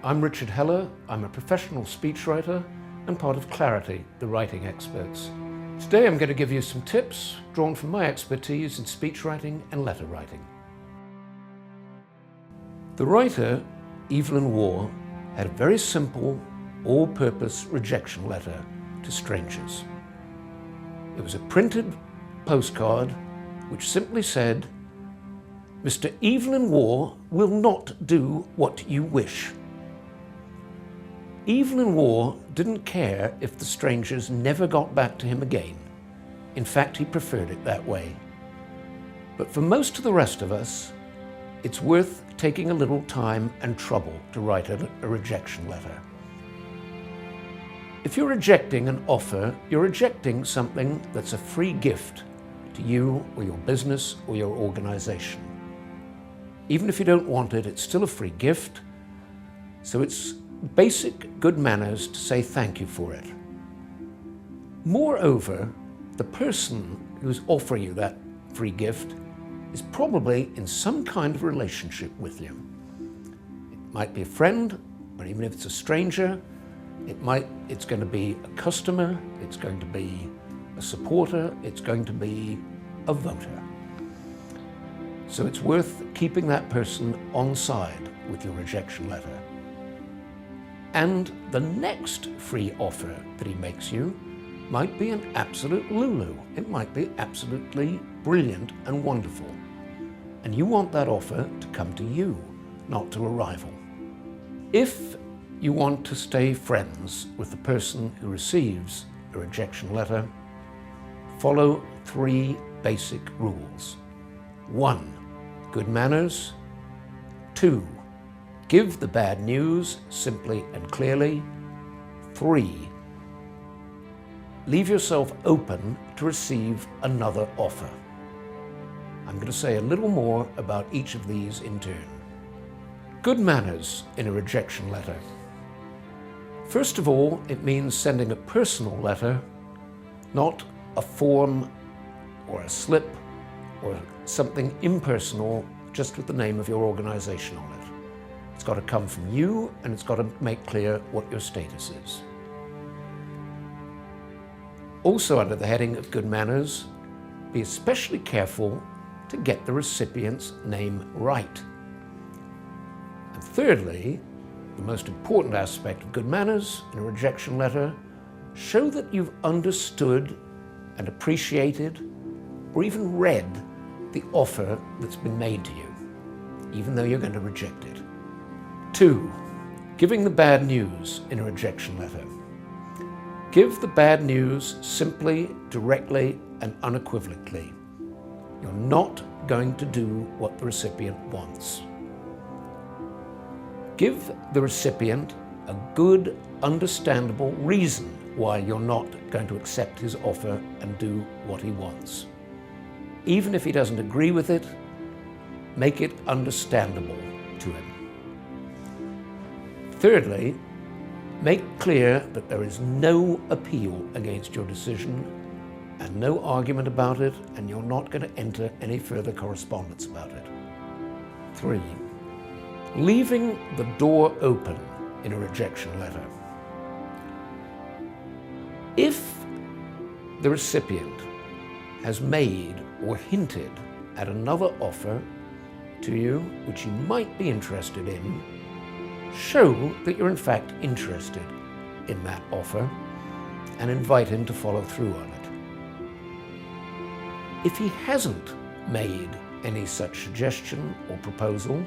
I'm Richard Heller. I'm a professional speechwriter and part of Clarity, the writing experts. Today I'm going to give you some tips drawn from my expertise in speechwriting and letter writing. The writer, Evelyn Waugh, had a very simple, all-purpose rejection letter to strangers. It was a printed postcard which simply said, "Mr. Evelyn Waugh will not do what you wish." Evelyn Waugh didn't care if the strangers never got back to him again. In fact, he preferred it that way. But for most of the rest of us, it's worth taking a little time and trouble to write a rejection letter. If you're rejecting an offer, you're rejecting something that's a free gift to you or your business or your organization. Even if you don't want it, it's still a free gift, so it's basic good manners to say thank you for it. Moreover, the person who's offering you that free gift is probably in some kind of relationship with you. It might be a friend, or even if it's a stranger, it's going to be a customer, it's going to be a supporter, it's going to be a voter. So it's worth keeping that person on side with your rejection letter. And the next free offer that he makes you might be an absolute lulu. It might be absolutely brilliant and wonderful. And you want that offer to come to you, not to a rival. If you want to stay friends with the person who receives a rejection letter, follow 3 basic rules. 1, good manners. 2, give the bad news simply and clearly. 3, leave yourself open to receive another offer. I'm going to say a little more about each of these in turn. Good manners in a rejection letter. First of all, it means sending a personal letter, not a form or a slip or something impersonal just with the name of your organization on it. It's got to come from you, and it's got to make clear what your status is. Also under the heading of good manners, be especially careful to get the recipient's name right. And thirdly, the most important aspect of good manners in a rejection letter, show that you've understood and appreciated or even read the offer that's been made to you, even though you're going to reject it. 2, giving the bad news in a rejection letter. Give the bad news simply, directly, and unequivocally. You're not going to do what the recipient wants. Give the recipient a good, understandable reason why you're not going to accept his offer and do what he wants. Even if he doesn't agree with it, make it understandable to him. Thirdly, make clear that there is no appeal against your decision and no argument about it, and you're not going to enter any further correspondence about it. 3, leaving the door open in a rejection letter. If the recipient has made or hinted at another offer to you which you might be interested in, show that you're in fact interested in that offer and invite him to follow through on it. If he hasn't made any such suggestion or proposal,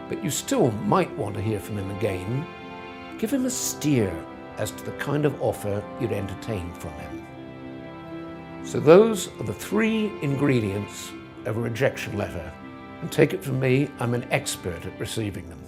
but you still might want to hear from him again, give him a steer as to the kind of offer you'd entertain from him. So those are the 3 ingredients of a rejection letter. And take it from me, I'm an expert at receiving them.